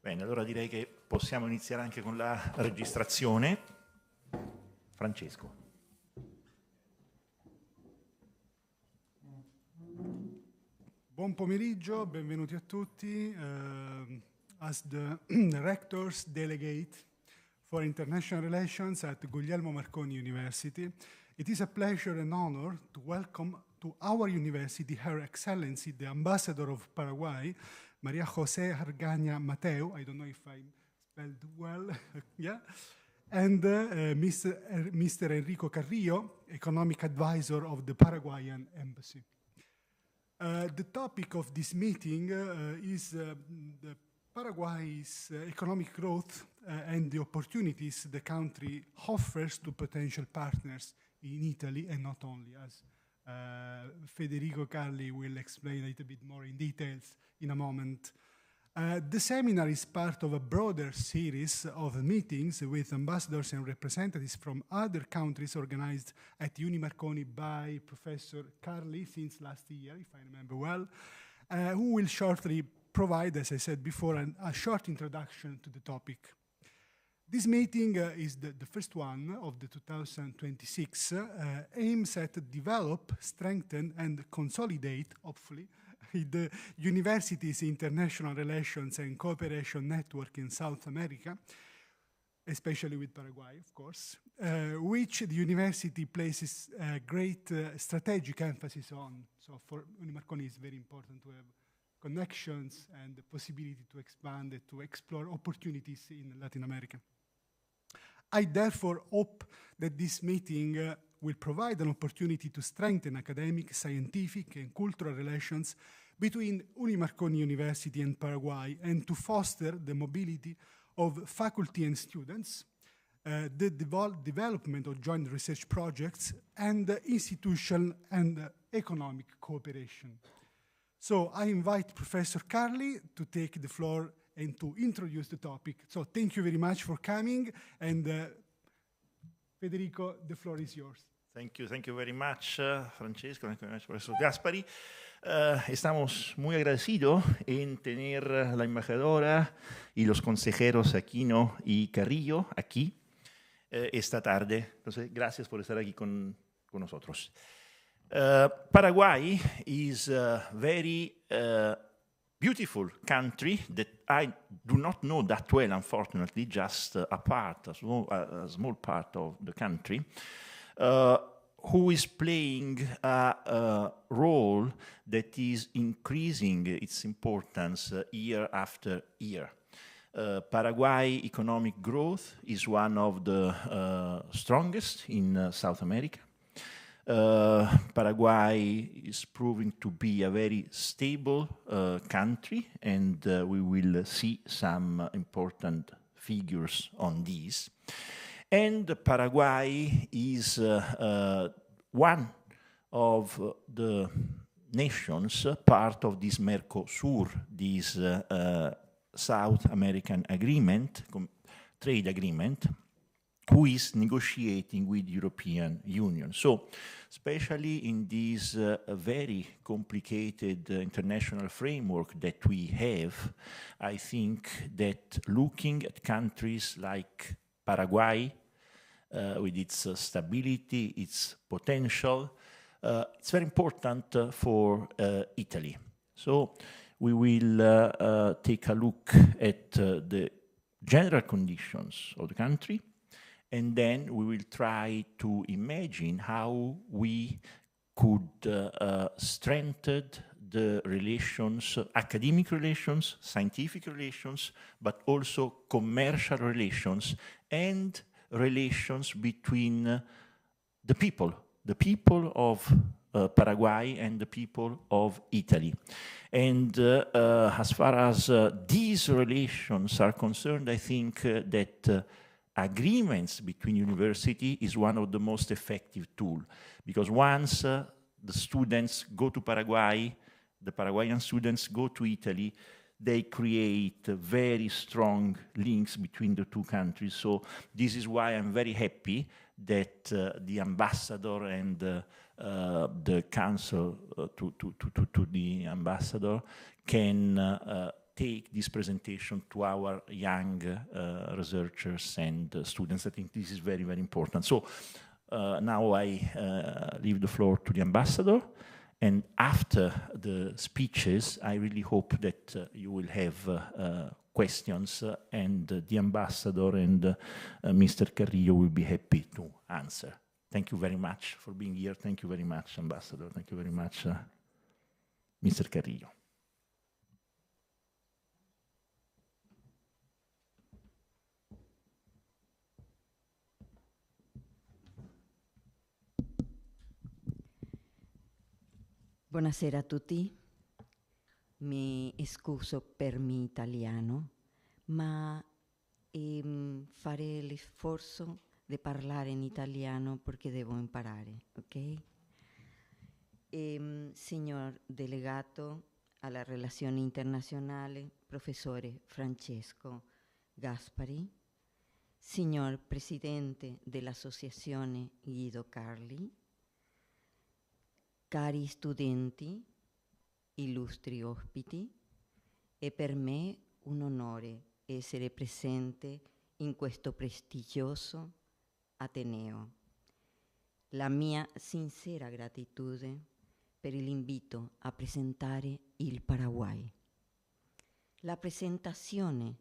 Bene, allora direi che possiamo iniziare anche con la registrazione. Francesco. Buon pomeriggio, benvenuti a tutti. As the Rector's Delegate for International Relations at Guglielmo Marconi University, it is a pleasure and honor to welcome to our university Her Excellency, the Ambassador of Paraguay, Maria José Argaña Mateu, I don't know if I spelled well, yeah, and Mr. Enrico Carrillo, Economic Advisor of the Paraguayan Embassy. The topic of this meeting is the Paraguay's economic growth and the opportunities the country offers to potential partners in Italy, and not only, as Federico Carli will explain a little bit more in details in a moment. The seminar is part of a broader series of meetings with ambassadors and representatives from other countries organized at Unimarconi by Professor Carli since last year, if I remember well, who will shortly provide, as I said before, a short introduction to the topic. This meeting is the first one of the 2026, aims at develop, strengthen, and consolidate, hopefully, the university's international relations and cooperation network in South America, especially with Paraguay, of course, which the university places great strategic emphasis on. So for Unimarconi, it's very important to have connections and the possibility to expand and to explore opportunities in Latin America. I therefore hope that this meeting will provide an opportunity to strengthen academic, scientific, and cultural relations between Unimarconi University and Paraguay, and to foster the mobility of faculty and students, the development of joint research projects, and institutional and economic cooperation. So I invite Professor Carli to take the floor and to introduce the topic. So thank you very much for coming, and Federico, the floor is yours. Thank you very much, Francesco. Thank you very much, Professor Gaspari. Estamos muy agradecidos en tener la embajadora y los consejeros Aquino y Carrillo aquí esta tarde. Entonces, gracias por estar aquí con nosotros. Paraguay is a very beautiful country that I do not know that well, unfortunately, just a small part of the country, who is playing a role that is increasing its importance year after year. Paraguay economic growth is one of the strongest in South America. Paraguay is proving to be a very stable country, and we will see some important figures on this. And Paraguay is one of the nations part of this Mercosur, this South American agreement, trade agreement, who is negotiating with the European Union. So, especially in this very complicated international framework that we have, I think that looking at countries like Paraguay, with its stability, its potential, it's very important for Italy. So we will take a look at the general conditions of the country, and then we will try to imagine how we could strengthen the relations, academic relations, scientific relations, but also commercial relations and relations between the people of Paraguay and the people of Italy. And as far as these relations are concerned, I think that agreements between universities is one of the most effective tools, because once the students go to Paraguay, the Paraguayan students go to Italy, they create very strong links between the two countries. So this is why I'm very happy that the ambassador and the council to the ambassador can take this presentation to our young researchers and students. I think this is very, very important. So now I leave the floor to the ambassador. And after the speeches, I really hope that you will have questions, and the ambassador and Mr. Carrillo will be happy to answer. Thank you very much for being here. Thank you very much, Ambassador. Thank you very much, Mr. Carrillo. Buonasera a tutti, mi scuso per il mio italiano, ma faré l'esforzo di parlare in italiano perché devo imparare, ok? Signor delegato alla relazione internazionale, professore Francesco Gaspari, signor presidente dell'associazione Guido Carli, cari studenti, illustri ospiti, è per me un onore essere presente in questo prestigioso Ateneo. La mia sincera gratitudine per l'invito a presentare il Paraguay. La presentazione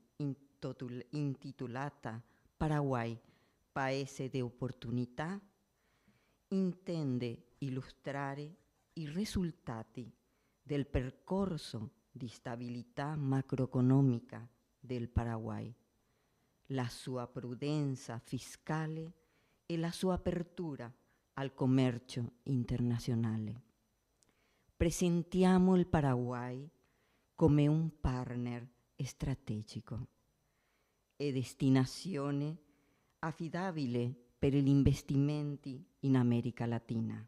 intitolata Paraguay, Paese di opportunità, intende illustrare i risultati del percorso di stabilità macroeconomica del Paraguay, la sua prudenza fiscale e la sua apertura al commercio internazionale. Presentiamo il Paraguay come un partner strategico e destinazione affidabile per gli investimenti in America Latina,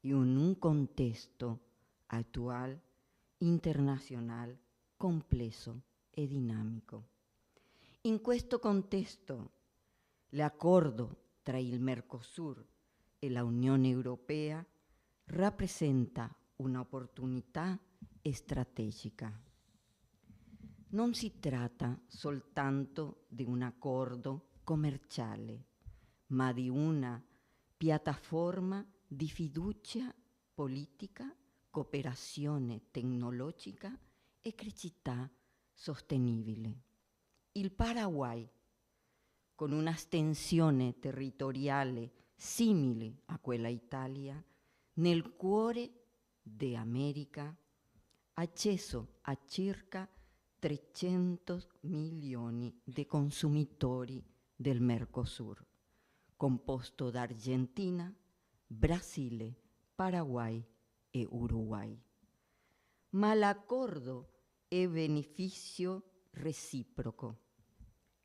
in un contesto attuale, internazionale, complesso e dinamico. In questo contesto, l'accordo tra il Mercosur e l'Unione Europea rappresenta un'opportunità strategica. Non si tratta soltanto di un accordo commerciale, ma di una piattaforma di fiducia politica, cooperazione tecnologica e crescita sostenibile. Il Paraguay, con una estensione territoriale simile a quella Italia, nel cuore d'America, ha accesso a circa 300 milioni di consumatori del Mercosur, composto da Argentina, Brasile, Paraguay e Uruguay. Ma l'accordo è beneficio reciproco.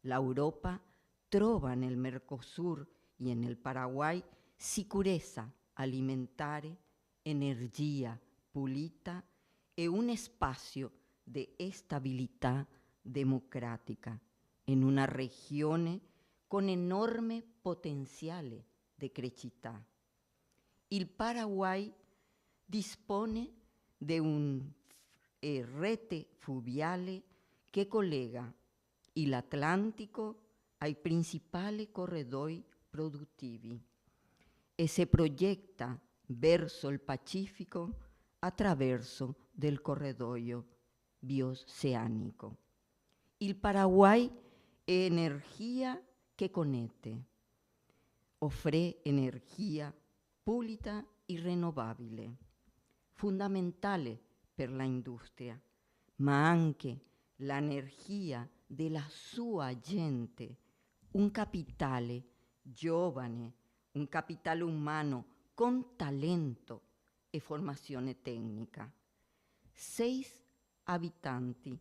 L'Europa trova nel Mercosur e nel Paraguay sicurezza alimentare, energia pulita e un spazio di stabilità democratica in una regione con enorme potenziale di crescita. Il Paraguay dispone di una rete fluviale che collega l'Atlantico ai principali corridoi produttivi e si proietta verso il Pacifico attraverso del corridoio bioceanico. Il Paraguay è energia che connette, offre energia pulita e rinnovabile, fondamentale per l'industria, ma anche l'energia della sua gente, un capitale giovane, un capitale umano con talento e formazione tecnica. 6 abitanti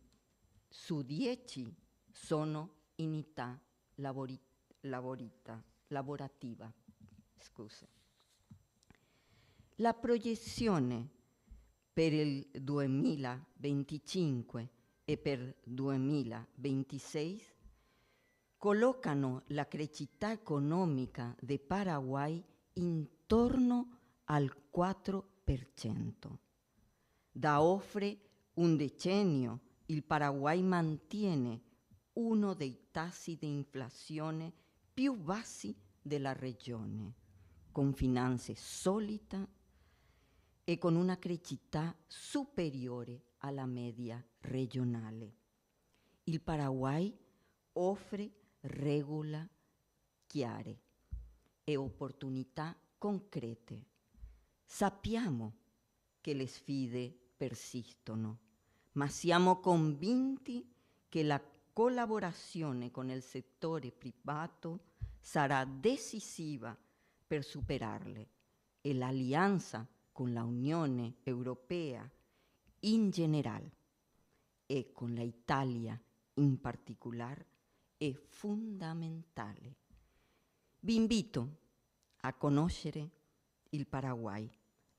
su 10 sono in età lavorativa. Scusa. La proiezione per il 2025 e per il 2026 collocano la crescita economica del Paraguay intorno al 4%. Da oltre un decennio il Paraguay mantiene uno dei tassi di inflazione più bassi della regione, con finanze solide e con una crescita superiore alla media regionale. Il Paraguay offre regole chiare e opportunità concrete. Sappiamo che le sfide persistono, ma siamo convinti che la collaborazione con il settore privato sarà decisiva per superarle e l'alleanza con la Unione Europea in generale e con l'Italia in particolare è fondamentale. Vi invito a conoscere il Paraguay,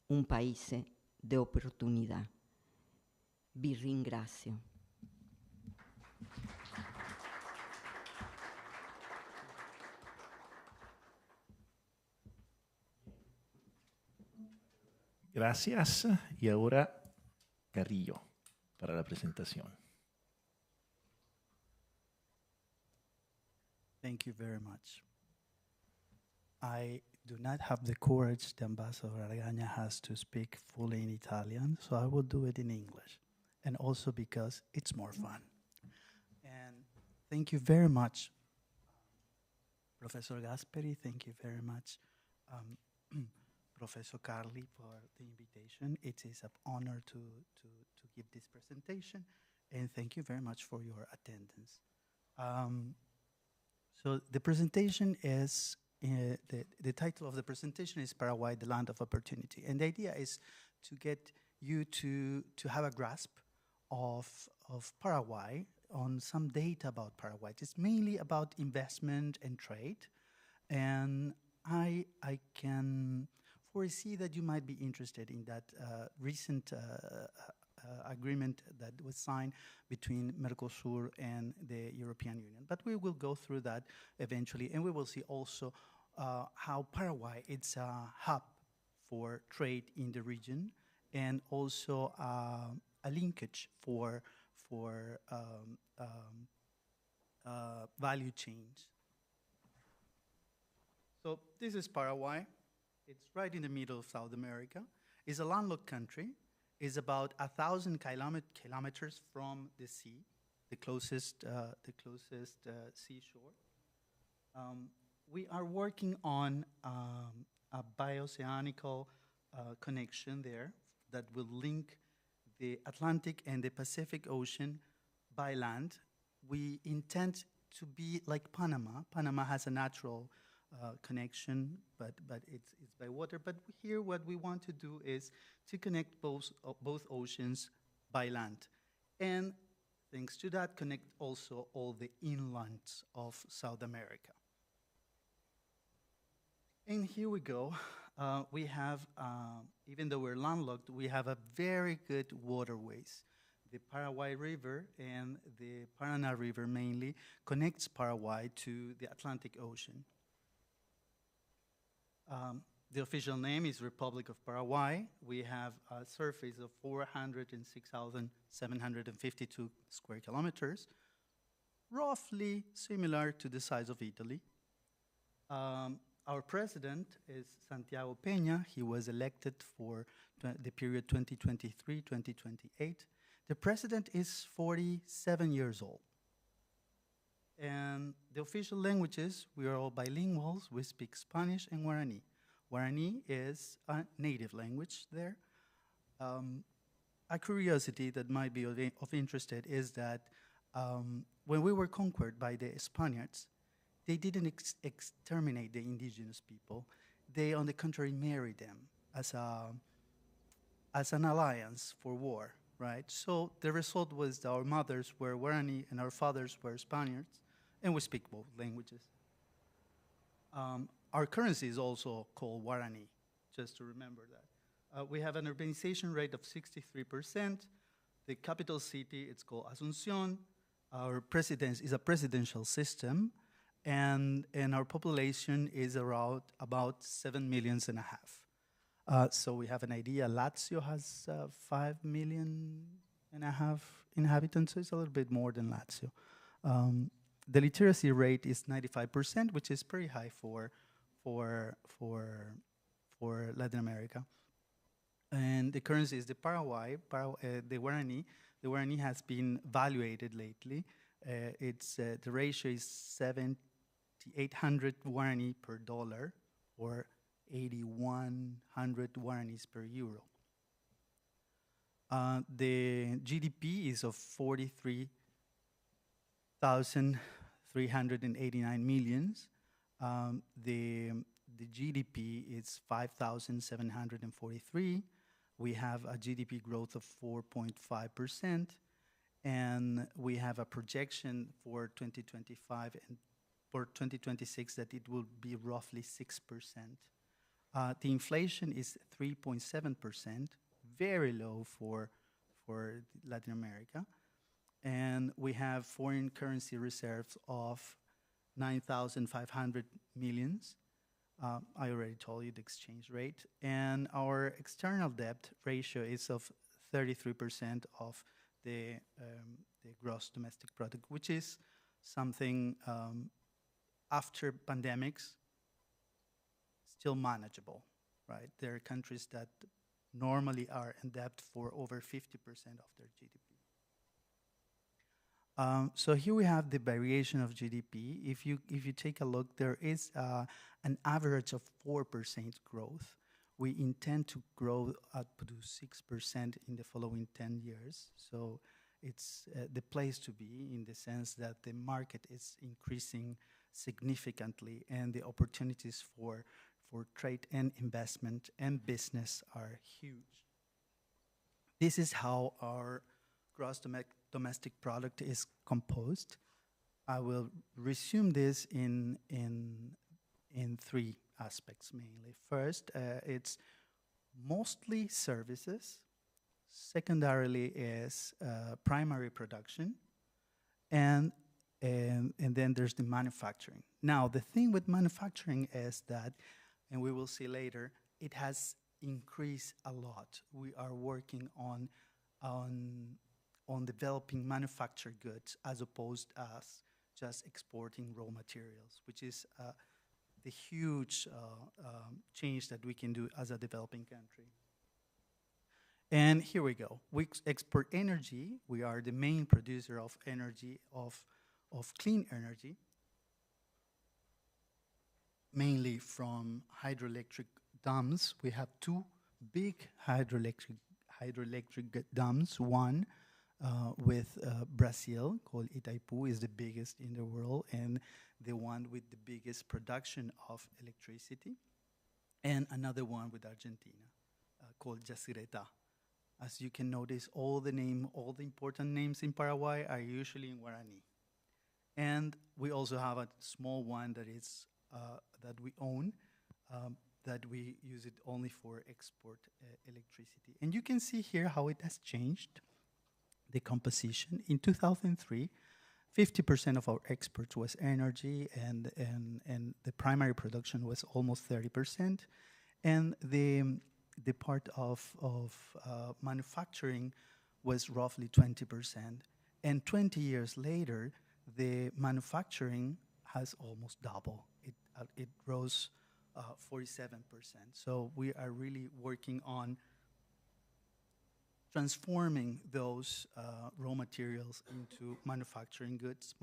un paese di opportunità. Vi ringrazio. Gracias. Y ahora Carrillo para la presentación. Thank you very much. I do not have the courage the Ambassador Argaña has to speak fully in Italian, so I will do it in English, and also because it's more fun. And thank you very much, Professor Gasperi. Thank you very much, Professor Carli, for the invitation. It is an honor to give this presentation, and thank you very much for your attendance. So the presentation is, the title of the presentation is Paraguay, the Land of Opportunity. And the idea is to get you to have a grasp of Paraguay, on some data about Paraguay. It's mainly about investment and trade. And I can foresee that you might be interested in that recent agreement that was signed between Mercosur and the European Union. But we will go through that eventually, and we will see also how Paraguay is a hub for trade in the region, and also a linkage for value chains. So this is Paraguay. It's right in the middle of South America. It's a landlocked country. Is about 1,000 kilometers from the sea, the closest seashore. We are working on a bioceanical connection there that will link the Atlantic and the Pacific Ocean by land. We intend to be like Panama. Panama has a natural connection, but it's by water. But here what we want to do is to connect both oceans by land. And thanks to that, connect also all the inlands of South America. And here we go. We have, even though we're landlocked, we have a very good waterways. The Paraguay River and the Paraná River mainly connects Paraguay to the Atlantic Ocean. The official name is Republic of Paraguay. We have a surface of 406,752 square kilometers, roughly similar to the size of Italy. Our president is Santiago Peña. He was elected for the period 2023-2028. The president is 47 years old. And the official languages, we are all bilinguals. We speak Spanish and Guarani. Guarani is a native language there. A curiosity that might be of interest is that when we were conquered by the Spaniards, they didn't exterminate the indigenous people. They, on the contrary, married them as an alliance for war, right? So the result was that our mothers were Guarani and our fathers were Spaniards, and we speak both languages. Our currency is also called Guarani, just to remember that. We have an urbanization rate of 63%. The capital city, it's called Asunción. Our presidence is a presidential system, and our population is around about 7.5 million. So we have an idea. Lazio has 5.5 million inhabitants, so it's a little bit more than Lazio. The literacy rate is 95%, which is pretty high for Latin America. And the currency is the Paraguay, the Guarani. The Guarani has been valuated lately. The ratio is 7,800 Guarani per dollar, or 8,100 Guaranis per euro. The GDP is of 43,389 millions. The GDP is 5,743. We have a GDP growth of 4.5%, and we have a projection for 2025 and for 2026 that it will be roughly 6%. The inflation is 3.7%, very low for Latin America. And we have foreign currency reserves of 9,500 millions. I already told you the exchange rate. And our external debt ratio is of 33% of the gross domestic product, which is something after pandemics still manageable, right? There are countries that normally are in debt for over 50% of their GDP. So here we have the variation of GDP. If you take a look, there is an average of 4% growth. We intend to grow up to 6% in the following 10 years. So it's the place to be, in the sense that the market is increasing significantly, and the opportunities for trade and investment and business are huge. This is how our gross domestic product is composed. I will resume this in three aspects mainly. First, it's mostly services. Secondarily is primary production, and then there's the manufacturing. Now, the thing with manufacturing is that, and we will see later, it has increased a lot. We are working on developing manufactured goods as opposed as just exporting raw materials, which is the huge change that we can do as a developing country. And here we go. We export energy. We are the main producer of energy, of clean energy, mainly from hydroelectric dams. We have two big hydroelectric dams. One with Brazil, called Itaipu, is the biggest in the world, and the one with the biggest production of electricity. And another one with Argentina, called Yacyretá. As you can notice, all the important names in Paraguay are usually in Guarani. And we also have a small one that is that we own, that we use it only for export electricity. And you can see here how it has changed, the composition. In 2003, 50% of our exports was energy, and the primary production was almost 30%. And the part of manufacturing was roughly 20%. And 20 years later, the manufacturing has almost doubled. It rose 47%. So we are really working on transforming those raw materials into manufactured goods.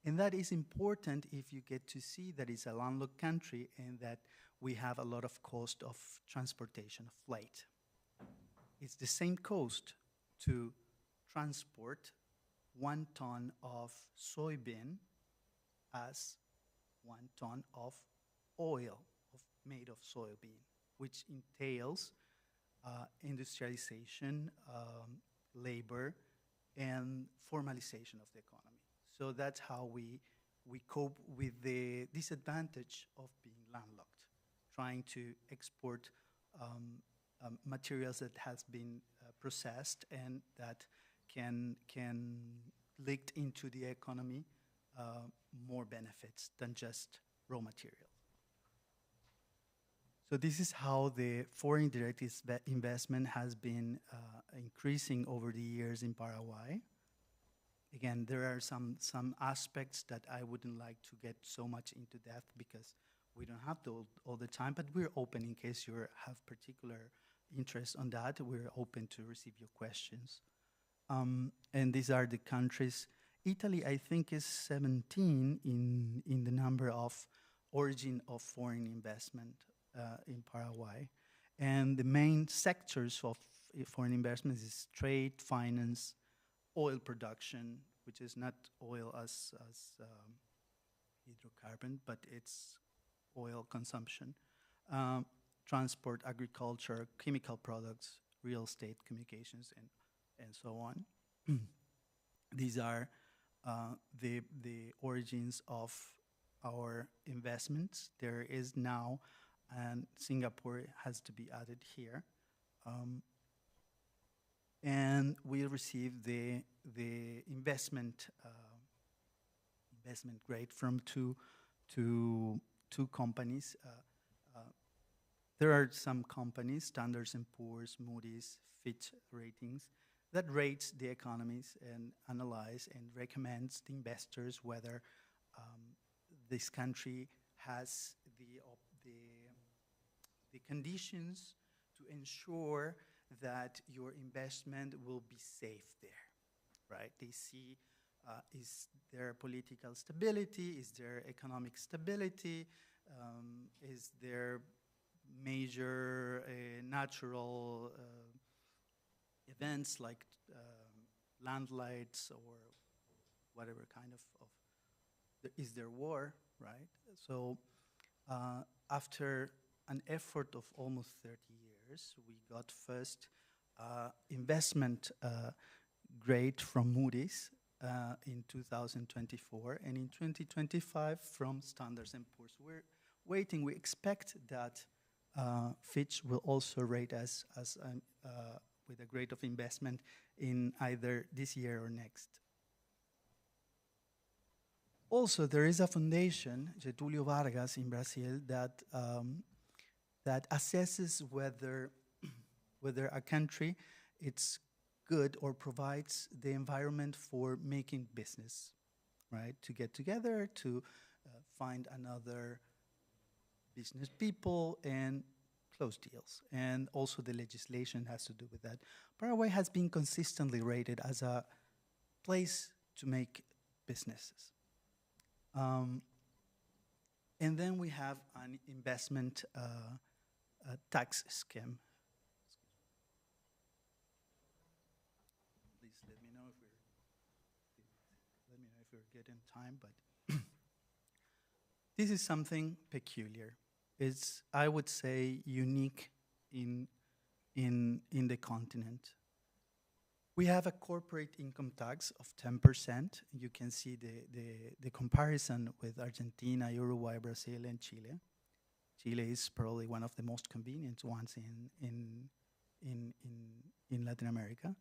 And that is important if you get to see that it's a landlocked country and that we have a lot of cost of transportation, of freight. It's the same cost to transport 1 ton of soybean as 1 ton of oil made of soybean, which entails industrialization, labor, and formalization of the economy. So that's how we cope with the disadvantage of being landlocked, trying to export materials that has been processed and that can leak into the economy more benefits than just raw material. So this is how the foreign direct investment has been increasing over the years in Paraguay. Again, there are some aspects that I wouldn't like to get so much into depth because we don't have to all the time, but we're open in case you have particular interest on that. We're open to receive your questions. And these are the countries. Italy, I think, is 17 in the number of origin of foreign investment in Paraguay. And the main sectors of foreign investments is trade, finance, oil production, which is not oil as hydrocarbon, but it's oil consumption, transport, agriculture, chemical products, real estate, communications, and so on. These are the origins of our investments. There is now, and Singapore has to be added here. And we receive the investment grade from two companies. There are some companies, Standard & Poor's, Moody's, Fitch Ratings, that rates the economies and analyze and recommends the investors whether this country has the conditions to ensure that your investment will be safe there, right? They see, is there political stability? Is there economic stability? Is there major natural events like landslides or whatever kind of is there war, right? So after an effort of almost 30 years, we got first investment grade from Moody's in 2024, and in 2025 from Standard & Poor's. We're waiting. We expect that Fitch will also rate us as with a grade of investment in either this year or next. Also, there is a foundation, Getúlio Vargas in Brazil, that that assesses whether a country it's good or provides the environment for making business, right? To get together, to find another business people and close deals. And also the legislation has to do with that. Paraguay has been consistently rated as a place to make businesses. And then we have an investment tax scheme. Please let me know if we're getting time, but this is something peculiar. It's, I would say, unique in the continent. We have a corporate income tax of 10%. You can see the comparison with Argentina, Uruguay, Brazil, and Chile. Chile is probably one of the most convenient ones in Latin America.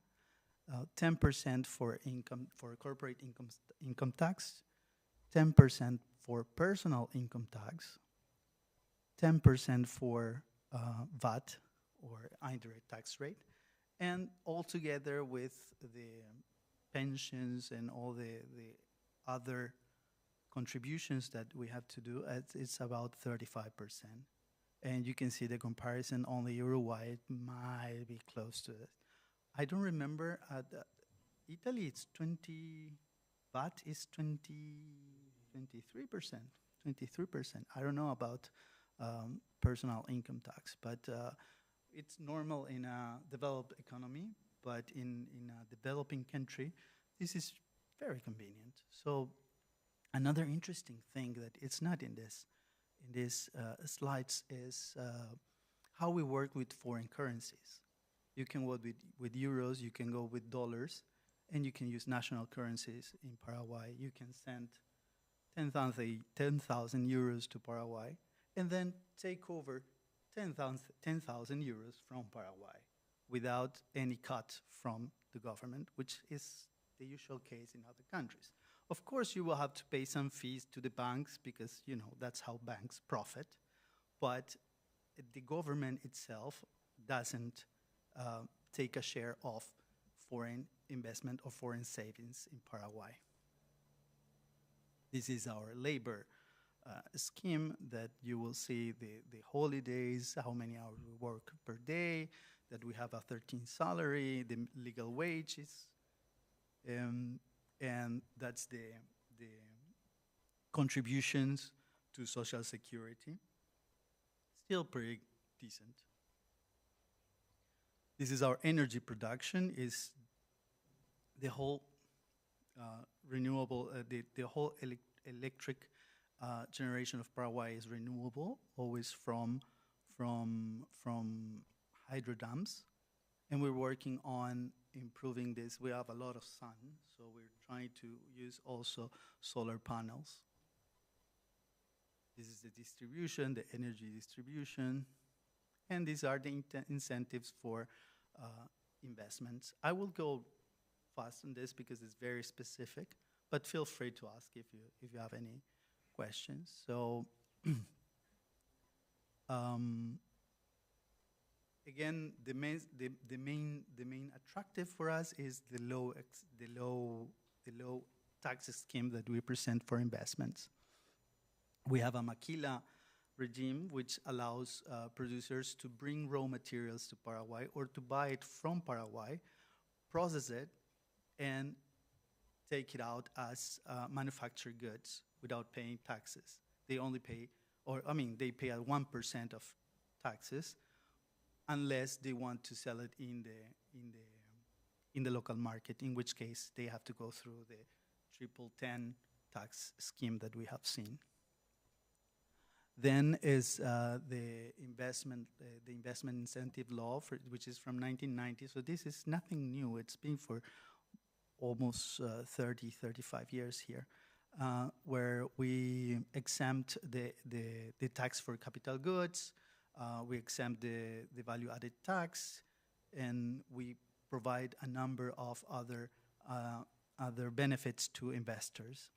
10% for corporate income tax, 10% for personal income tax, 10% for VAT or indirect tax rate, and all together with the pensions and all the other contributions that we have to do, it's about 35%. And you can see the comparison, only Uruguay might be close to it. I don't remember, Italy it's 20, VAT is 23%. I don't know about personal income tax, but it's normal in a developed economy, but in a developing country, this is very convenient. So another interesting thing that it's not in this slides is how we work with foreign currencies. You can work with euros, you can go with dollars, and you can use national currencies in Paraguay. You can send 10,000 euros to Paraguay, and then take over 10,000 euros from Paraguay without any cut from the government, which is the usual case in other countries. Of course, you will have to pay some fees to the banks because, you know, that's how banks profit. But the government itself doesn't take a share of foreign investment or foreign savings in Paraguay. This is our labor scheme that you will see the holidays, how many hours we work per day, that we have a 13th salary, the legal wages, and that's the contributions to Social Security. Still pretty decent. This is our energy production, is the whole renewable, the whole electric generation of Paraguay is renewable, always from hydro dams. And we're working on improving this. We have a lot of sun, so we're trying to use also solar panels. This is the distribution, the energy distribution, and these are the incentives for investments. I will go fast on this because it's very specific, but feel free to ask if you have any questions. So again, the main attractive for us is the low tax scheme that we present for investments. We have a maquila regime which allows producers to bring raw materials to Paraguay or to buy it from Paraguay, process it, and take it out as manufactured goods without paying taxes. They only pay, they pay at 1% of taxes unless they want to sell it in the local market, in which case they have to go through the 1010 tax scheme that we have seen. Then is the investment incentive law, which is from 1990. So this is nothing new. It's been for almost 35 years here, where we exempt the tax for capital goods, we exempt the value-added tax, and we provide a number of other benefits to investors.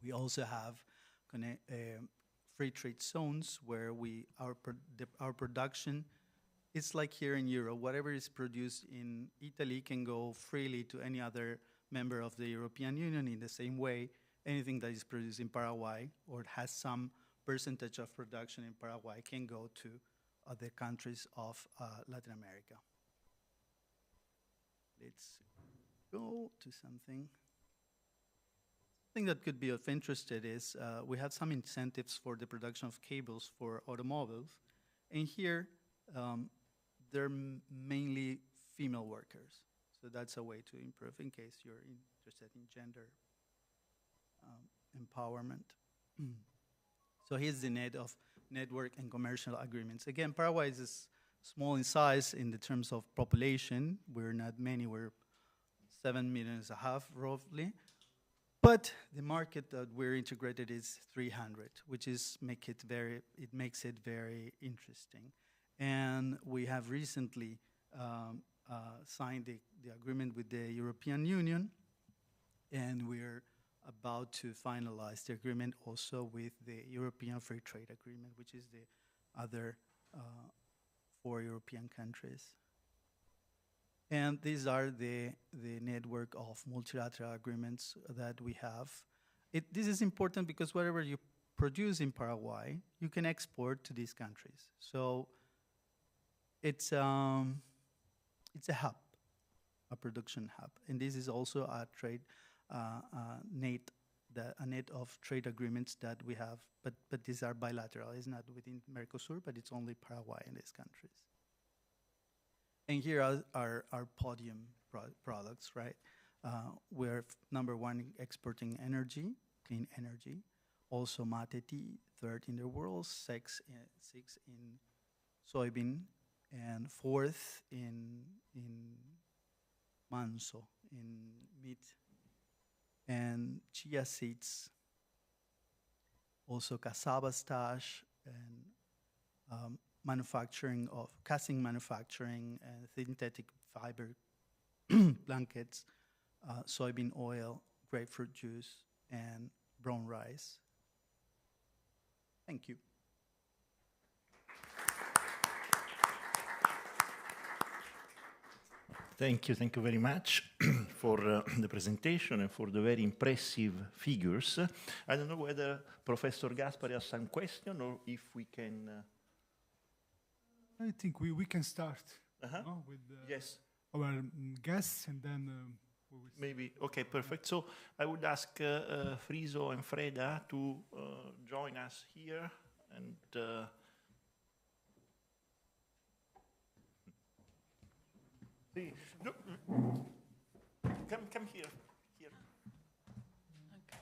We also have free trade zones where our production, it's like here in Europe, whatever is produced in Italy can go freely to any other member of the European Union. In the same way, anything that is produced in Paraguay or has some percentage of production in Paraguay can go to other countries of Latin America. Let's go to something. Thing that could be of interest is we have some incentives for the production of cables for automobiles, and here they're mainly female workers. So that's a way to improve in case you're interested in gender empowerment. So here's the net of network and commercial agreements. Again, Paraguay is small in size in the terms of population. We're not many, we're 7.5 million roughly. But the market that we're integrated is 300, which makes it very interesting. And we have recently signed the agreement with the European Union, and we're about to finalize the agreement also with the European Free Trade Agreement, which is the other 4 European countries. And these are the network of multilateral agreements that we have. This is important because whatever you produce in Paraguay, you can export to these countries. So it's a hub, a production hub. And this is also a trade net of trade agreements that we have, but these are bilateral. It's not within Mercosur, but it's only Paraguay and these countries. And here are our podium products, right? We're #1 exporting energy, clean energy. Also mate tea, 3rd in the world, 6th in soybean, and 4th in manso, in meat. And chia seeds, also cassava stash, and manufacturing of casting manufacturing and synthetic fiber blankets, soybean oil, grapefruit juice, and brown rice. Thank you. Thank you very much for the presentation and for the very impressive figures. I don't know whether Professor Gaspari has some question or if we can... I think we can start with yes. our guests, and then we will Maybe, okay, perfect. So I would ask Friso and Freda to join us here and see. No, come here. Here. Okay.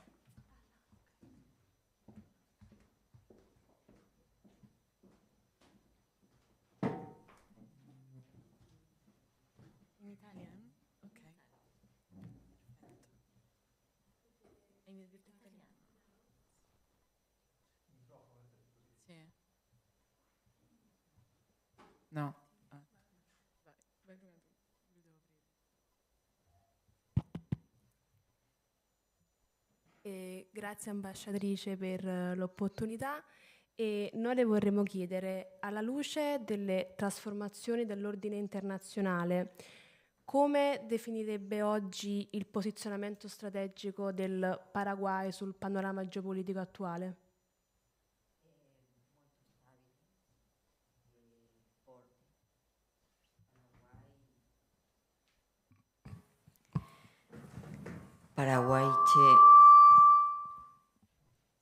In Italian? Ok. Perfetto. E mi detto in italiano? Sì. No. Ah. Vai prima tu. Vi devo aprire. Grazie ambasciatrice per l'opportunità e noi le vorremmo chiedere, alla luce delle trasformazioni dell'ordine internazionale, come definirebbe oggi il posizionamento strategico del Paraguay sul panorama geopolitico attuale? Paraguay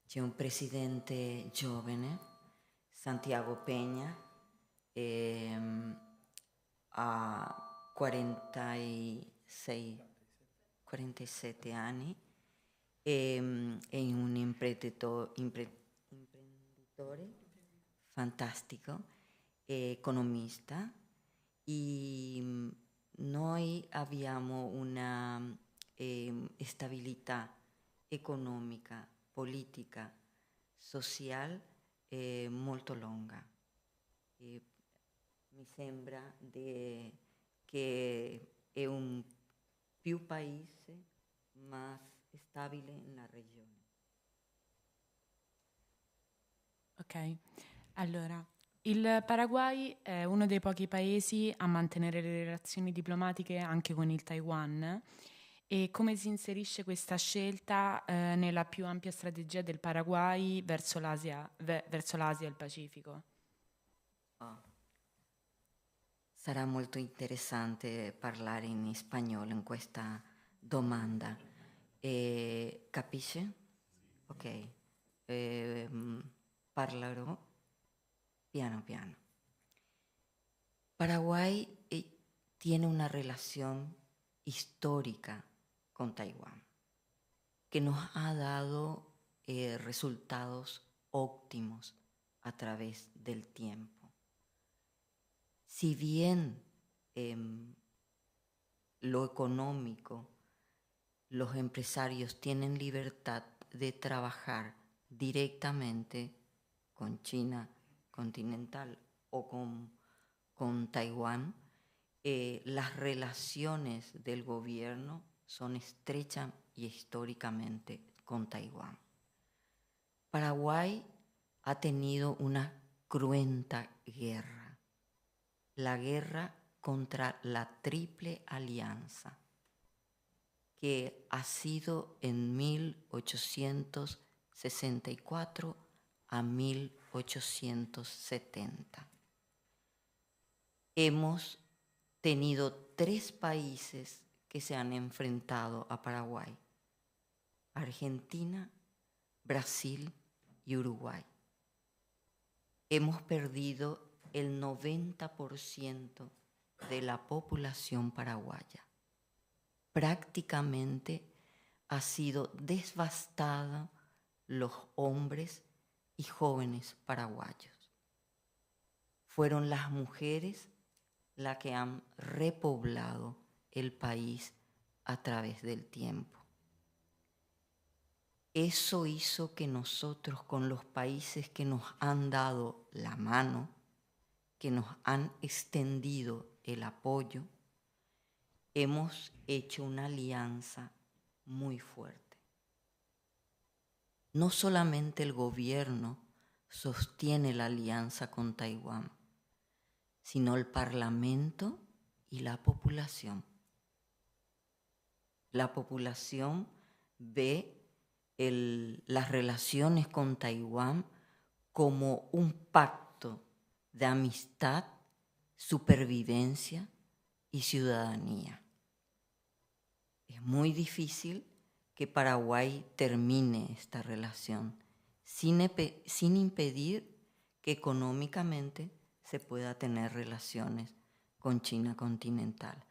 c'è un presidente giovane, Santiago Peña, ha 47 anni, è un imprenditore fantastico, economista, e noi abbiamo una stabilità economica, politica, sociale molto lunga. Mi sembra che è un più paese más stabile nella regione. Ok, allora, il Paraguay è uno dei pochi paesi a mantenere le relazioni diplomatiche anche con il Taiwan. E come si inserisce questa scelta nella più ampia strategia del Paraguay verso l'Asia e il Pacifico? Sarà molto interessante parlare in spagnolo in questa domanda. Capisce? Ok. Parlerò piano piano. Paraguay tiene una relación histórica con Taiwán, que nos ha dado resultados óptimos a través del tiempo. Si bien lo económico, los empresarios tienen libertad de trabajar directamente con China continental o con Taiwán, las relaciones del gobierno son estrechas y históricamente con Taiwán. Paraguay ha tenido una cruenta guerra, la guerra contra la Triple Alianza, que ha sido en 1864 a 1870. Hemos tenido 3 países que se han enfrentado a Paraguay: Argentina, Brasil y Uruguay. Hemos perdido el 90% de la población paraguaya. Prácticamente ha sido devastada los hombres y jóvenes paraguayos. Fueron las mujeres las que han repoblado el país a través del tiempo. Eso hizo que nosotros, con los países que nos han dado la mano, que nos han extendido el apoyo, hemos hecho una alianza muy fuerte. No solamente el gobierno sostiene la alianza con Taiwán, sino el Parlamento y la población. La población ve las relaciones con Taiwán como un pacto de amistad, supervivencia y ciudadanía. Es muy difícil que Paraguay termine esta relación sin impedir que económicamente se pueda tener relaciones con China continental.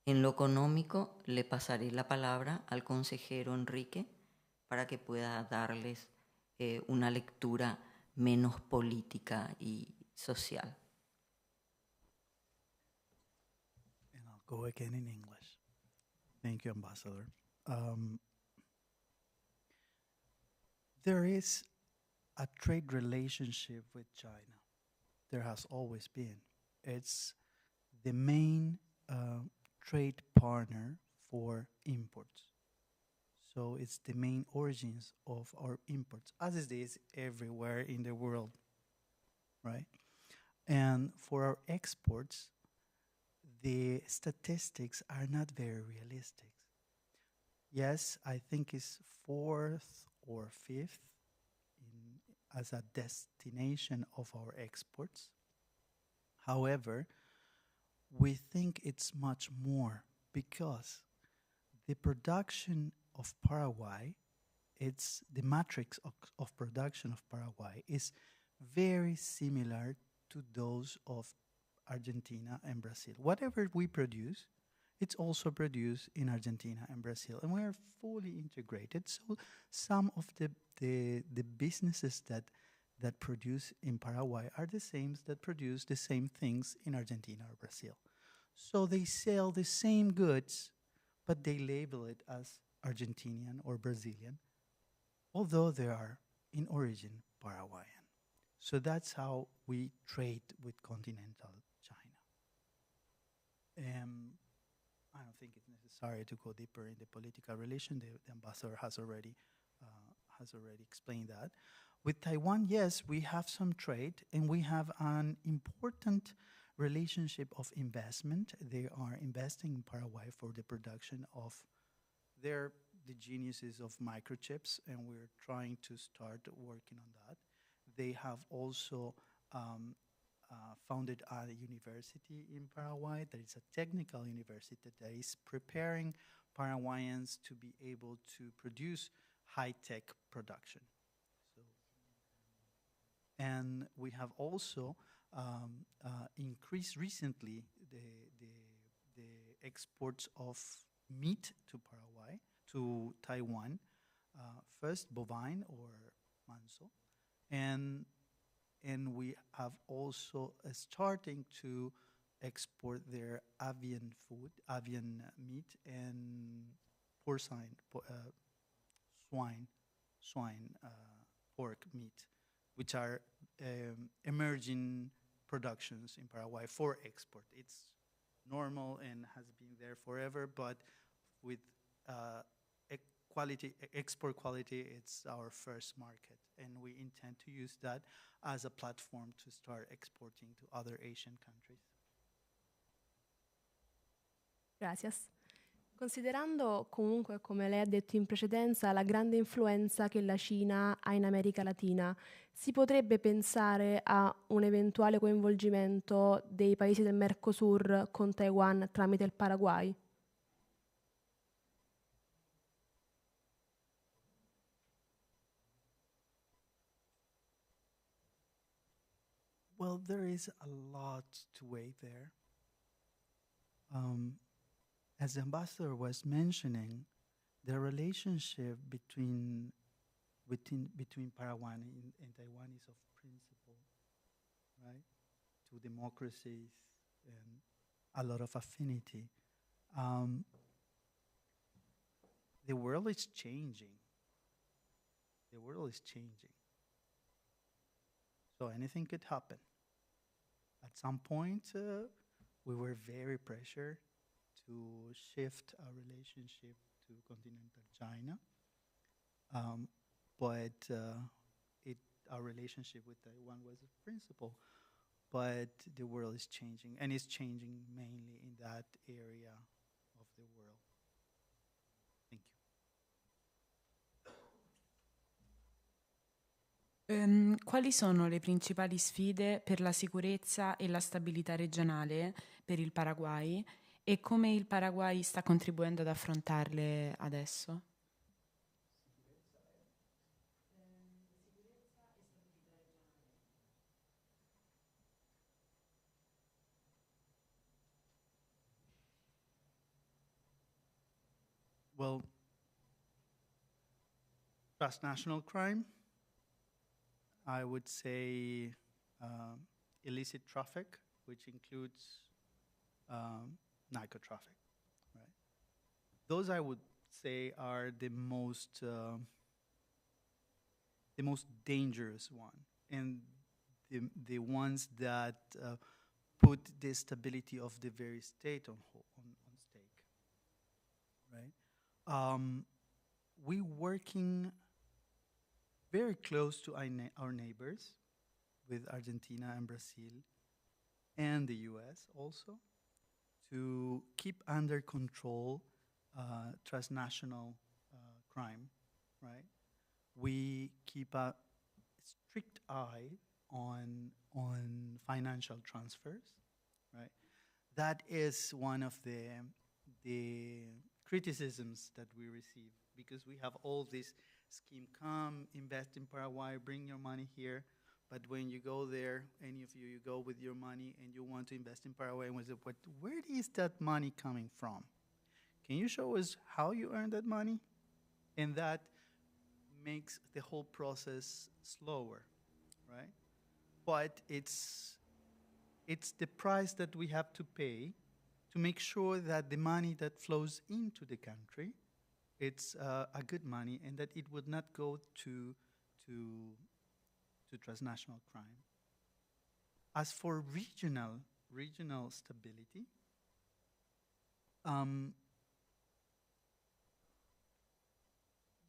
En lo económico le pasaré la palabra al consejero Enrique para que pueda darles una lectura menos política y social. And I'll go again in English. Thank you, Ambassador. There is a trade relationship with China. There has always been. It's the main trade partner for imports. So it's the main origins of our imports, as it is everywhere in the world, right? And for our exports, the statistics are not very realistic. Yes, I think it's fourth or fifth as a destination of our exports. However, we think it's much more because the production of Paraguay, it's the matrix of production of Paraguay is very similar to those of Argentina and Brazil. Whatever we produce, it's also produced in Argentina and Brazil, and we are fully integrated. So some of the businesses that produce in Paraguay are the same that produce the same things in Argentina or Brazil. So they sell the same goods, but they label it as Argentinian or Brazilian, although they are in origin Paraguayan. So that's how we trade with continental China. I don't think it's necessary to go deeper in the political relation. The ambassador has already explained that. With Taiwan, yes, we have some trade, and we have an important relationship of investment. They are investing in Paraguay for the production of the geniuses of microchips, and we're trying to start working on that. They have also founded a university in Paraguay that is a technical university that is preparing Paraguayans to be able to produce high-tech production. And we have also increased recently the exports of meat to Paraguay, to Taiwan, first bovine or manso, and we have also starting to export their avian food, avian meat, and porcine, swine pork meat, which are emerging productions in Paraguay for export. It's normal and has been there forever, but with export quality, it's our first market, and we intend to use that as a platform to start exporting to other Asian countries. Gracias. Considerando comunque, come lei ha detto in precedenza, la grande influenza che la Cina ha in America Latina, si potrebbe pensare a un eventuale coinvolgimento dei paesi del Mercosur con Taiwan tramite il Paraguay? Well, there is a lot to weigh there. As the ambassador was mentioning, the relationship between Paraguay and Taiwan is of principle, right? To democracies and a lot of affinity. The world is changing. The world is changing. So anything could happen. At some point, we were very pressured to shift our relationship to continental China. But our relationship with Taiwan was a principle. but the world is changing, and it's changing mainly in that area of the world. Thank you. Quali sono le principali sfide per la sicurezza e la stabilità regionale per il Paraguay e come il Paraguay sta contribuendo ad affrontarle adesso? Well, transnational crime, I would say illicit traffic, which includes narco traffic, right? Those I would say are the most dangerous one, and the ones that put the stability of the very state on stake, right? We working very close to our neighbors with Argentina and Brazil and the US also to keep under control transnational crime, right? We keep a strict eye on financial transfers, right? That is one of the criticisms that we receive, because we have all this scheme, come invest in Paraguay, bring your money here, but when you go there, any of you go with your money and you want to invest in Paraguay, and we say, but where is that money coming from? Can you show us how you earn that money? And that makes the whole process slower, right? But it's the price that we have to pay to make sure that the money that flows into the country, it's a good money, and that it would not go to transnational crime. As for regional stability,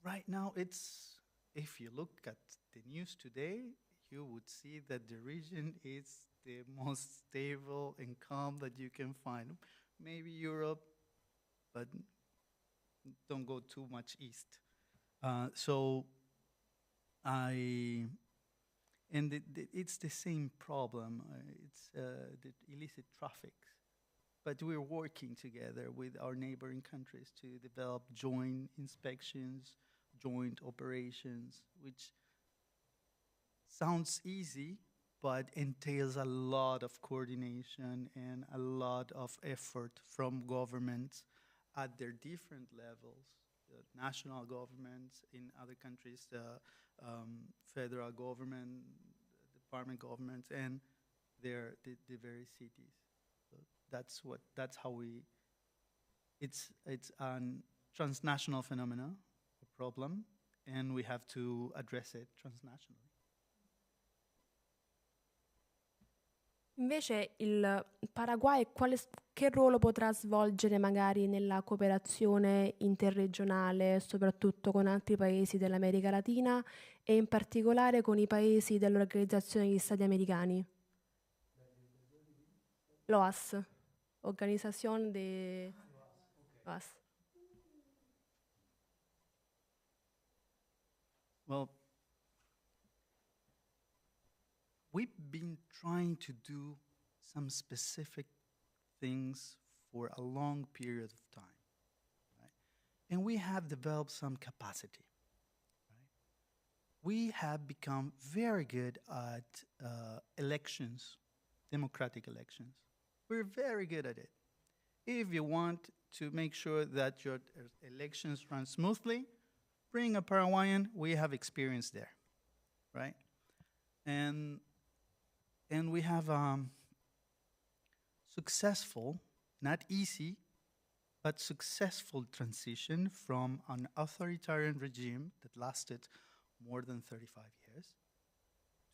right now if you look at the news today, you would see that the region is the most stable and calm that you can find. Maybe Europe, but don't go too much east. It's the same problem. It's the illicit traffic. But we're working together with our neighboring countries to develop joint inspections, joint operations, which sounds easy, but entails a lot of coordination and a lot of effort from governments at their different levels, the national governments in other countries, the federal government, department governments, and the very cities. So that's how we. It's a transnational phenomenon, a problem, and we have to address it transnationally. Invece il Paraguay che ruolo potrà svolgere magari nella cooperazione interregionale, soprattutto con altri paesi dell'America Latina e in particolare con i paesi dell'Organizzazione degli Stati Americani? L'OAS, Organización de OAS. Well, we've been trying to do some specific things for a long period of time, right? And we have developed some capacity, right? We have become very good at elections, democratic elections. We're very good at it. If you want to make sure that your elections run smoothly, bring a Paraguayan. We have experience there, right? And we have successful, not easy, but successful transition from an authoritarian regime that lasted more than 35 years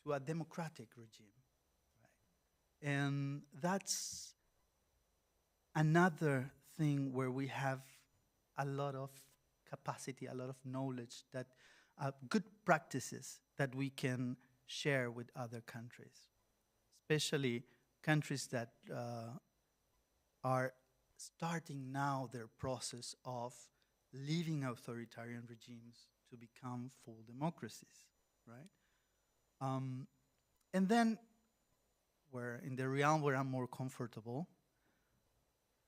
to a democratic regime, right? And that's another thing where we have a lot of capacity, a lot of knowledge, that good practices that we can share with other countries, especially countries that are starting now their process of leaving authoritarian regimes to become full democracies, right? And then, where in the realm where I'm more comfortable,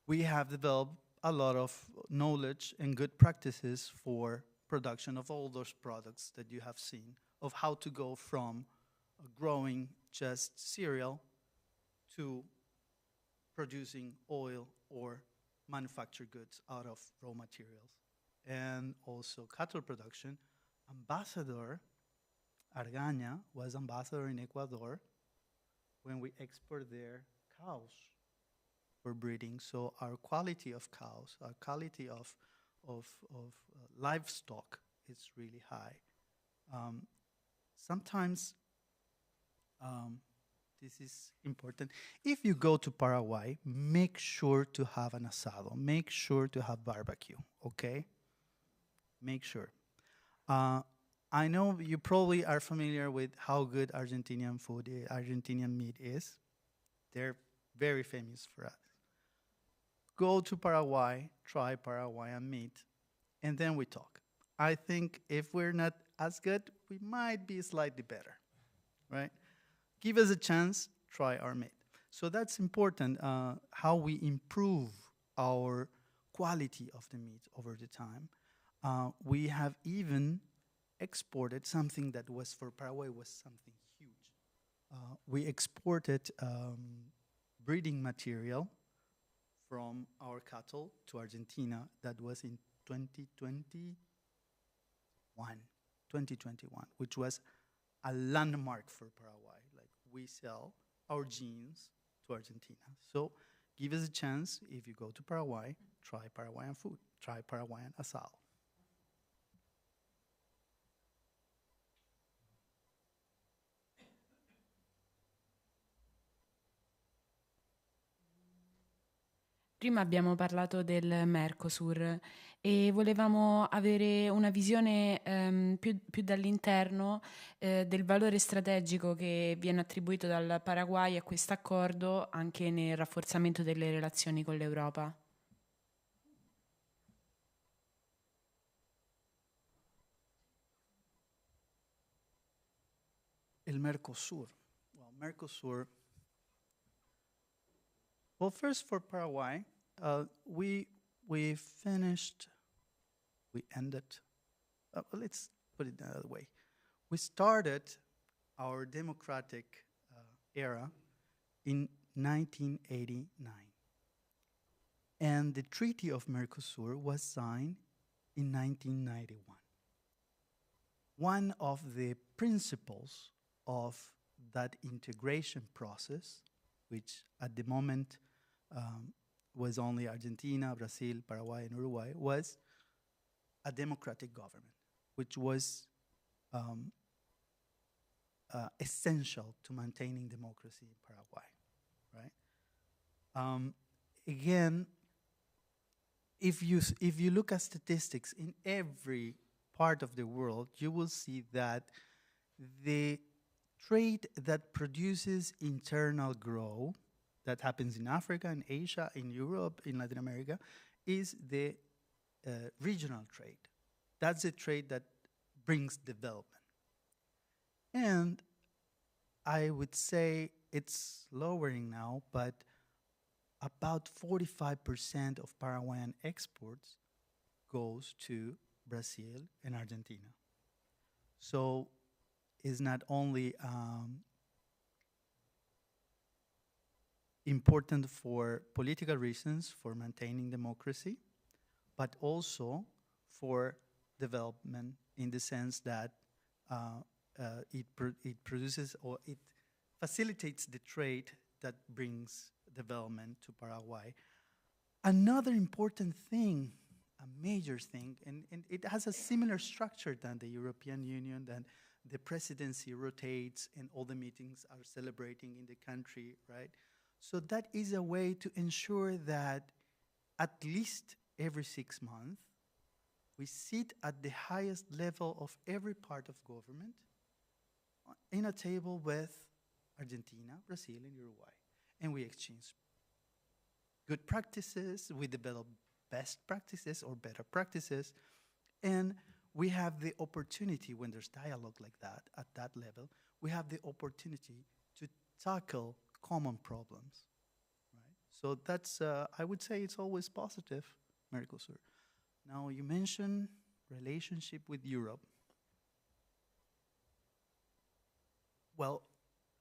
we have developed a lot of knowledge and good practices for production of all those products that you have seen, of how to go from growing just cereal to producing oil or manufactured goods out of raw materials. And also cattle production. Ambassador Argaña was ambassador in Ecuador when we export their cows for breeding. So our quality of cows, our quality of livestock is really high. Sometimes this is important. If you go to Paraguay, make sure to have an asado. Make sure to have barbecue, okay? Make sure. I know you probably are familiar with how good Argentinian food, Argentinian meat is. They're very famous for us. Go to Paraguay, try Paraguayan meat, and then we talk. I think if we're not as good, we might be slightly better, right? Give us a chance, try our meat. So that's important, how we improve our quality of the meat over the time. We have even exported something that was for Paraguay was something huge. We exported breeding material from our cattle to Argentina. That was in 2021, which was a landmark for Paraguay. Like, we sell our genes to Argentina. So give us a chance. If you go to Paraguay, try Paraguayan food, try Paraguayan asado. Prima abbiamo parlato del Mercosur e volevamo avere una visione più dall'interno del valore strategico che viene attribuito dal Paraguay a questo accordo anche nel rafforzamento delle relazioni con l'Europa. El Mercosur. Well, Mercosur. Well, first for Paraguay, we ended, let's put it another way. We started our democratic era in 1989. And the Treaty of Mercosur was signed in 1991. One of the principles of that integration process, which at the moment was only Argentina, Brazil, Paraguay, and Uruguay, was a democratic government, which was essential to maintaining democracy in Paraguay, right? Again, if you look at statistics in every part of the world, you will see that the trade that produces internal growth that happens in Africa, in Asia, in Europe, in Latin America, is the regional trade. That's the trade that brings development. And I would say it's lowering now, but about 45% of Paraguayan exports goes to Brazil and Argentina. So it's not only important for political reasons, for maintaining democracy, but also for development in the sense that it produces or it facilitates the trade that brings development to Paraguay. Another important thing, a major thing, and it has a similar structure than the European Union, that the presidency rotates and all the meetings are celebrating in the country, right? So that is a way to ensure that at least every 6 months, we sit at the highest level of every part of government in a table with Argentina, Brazil, and Uruguay. And we exchange good practices, we develop best practices or better practices, and we have the opportunity, when there's dialogue like that, at that level, we have the opportunity to tackle common problems, right? So that's, I would say it's always positive, Mercosur. Now, you mentioned relationship with Europe. Well,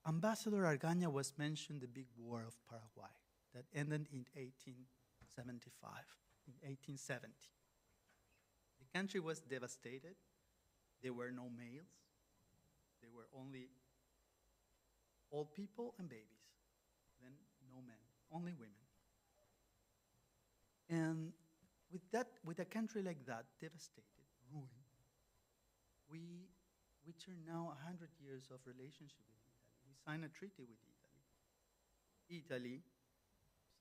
Ambassador Argaña was mentioned the big war of Paraguay that ended in 1875, in 1870. The country was devastated. There were no males. There were only old people and babies. Then no men, only women. And with a country like that, devastated, ruined, we turn now 100 years of relationship with Italy. We signed a treaty with Italy. Italy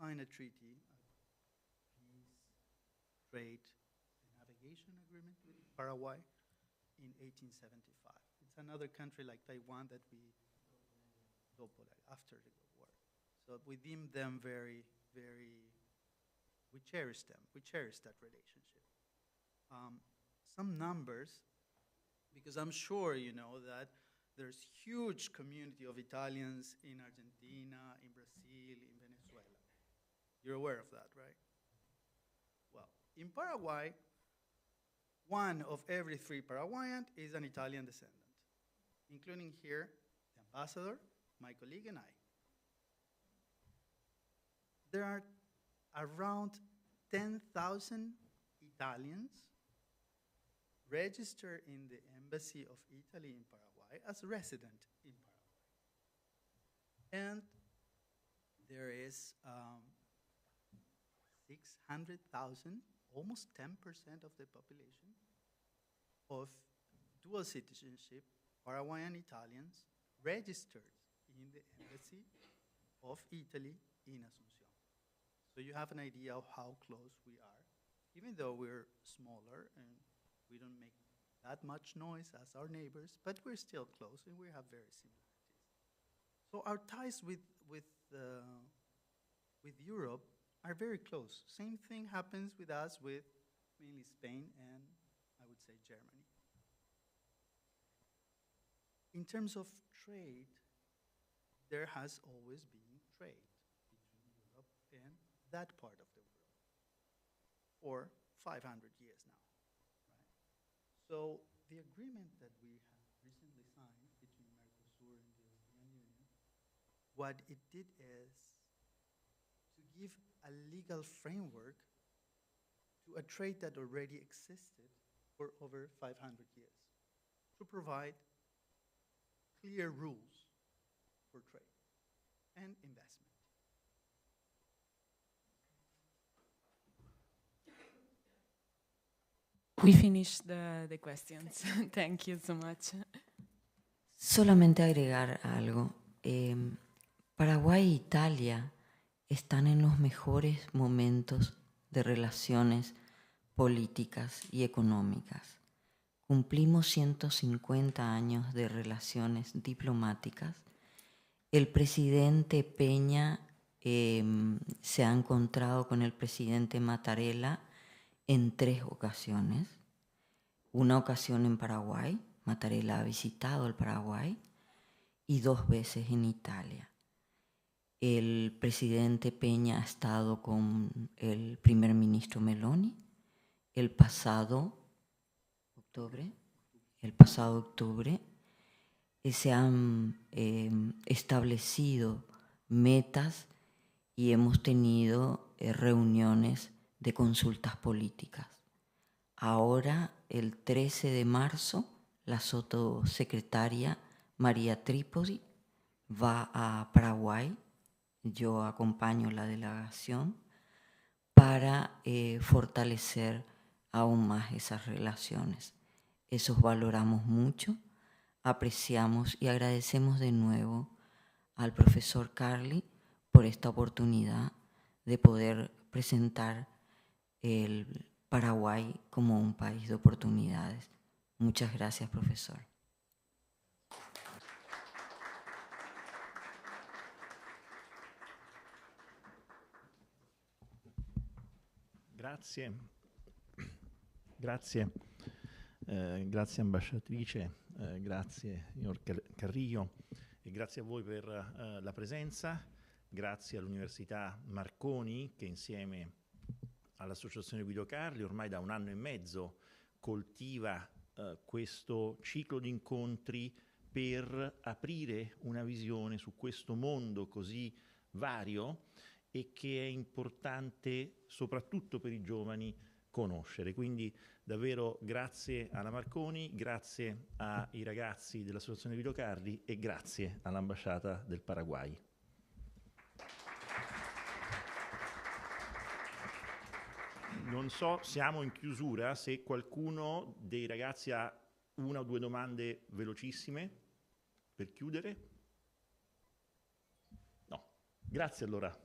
signed a treaty, a peace, trade, and navigation agreement with Paraguay in 1875. It's another country like Taiwan that we after the war. So we deem them very, very, we cherish them. We cherish that relationship. Some numbers, because I'm sure you know that there's huge community of Italians in Argentina, in Brazil, in Venezuela. You're aware of that, right? Well, in Paraguay, 1 of every 3 Paraguayans is an Italian descendant, including here the ambassador, my colleague, and I. There are around 10,000 Italians registered in the Embassy of Italy in Paraguay as resident in Paraguay. And there is 600,000, almost 10% of the population, of dual citizenship, Paraguayan Italians, registered in the Embassy of Italy in Asunción. So you have an idea of how close we are, even though we're smaller and we don't make that much noise as our neighbors, but we're still close and we have very similarities. So our ties with Europe are very close. Same thing happens with us with mainly Spain and I would say Germany. In terms of trade, there has always been trade between Europe and that part of the world for 500 years now. Right? So the agreement that we have recently signed between Mercosur and the European Union, what it did is to give a legal framework to a trade that already existed for over 500 years, to provide clear rules for trade and investment. We finished the questions. Thank you so much. Solamente agregar algo. Paraguay e Italia están en los mejores momentos de relaciones políticas y económicas. Cumplimos 150 años de relaciones diplomáticas. El presidente Peña se ha encontrado con el presidente Mattarella en 3 ocasiones. Una ocasión en Paraguay, Mattarella ha visitado el Paraguay, y 2 veces en Italia. El presidente Peña ha estado con el primer ministro Meloni el pasado octubre. Se han establecido metas y hemos tenido reuniones de consultas políticas. Ahora, el 13 de marzo, la subsecretaria María Trípodi va a Paraguay. Yo acompaño la delegación para fortalecer aún más esas relaciones. Esos valoramos mucho, apreciamos y agradecemos de nuevo al profesor Carli por esta oportunidad de poder presentar el Paraguay como un país de oportunidades. Muchas gracias, profesor. Grazie. Grazie. Grazie ambasciatrice, grazie signor Carrillo e grazie a voi per la presenza, grazie all'Università Marconi che insieme all'Associazione Guido Carli ormai da 1 anno e mezzo coltiva questo ciclo di incontri per aprire una visione su questo mondo così vario e che è importante soprattutto per i giovani conoscere. Quindi davvero grazie alla Marconi, grazie ai ragazzi dell'Associazione Guido Carli e grazie all'Ambasciata del Paraguay. Non so, siamo in chiusura, se qualcuno dei ragazzi ha 1 o 2 domande velocissime per chiudere. No, grazie allora.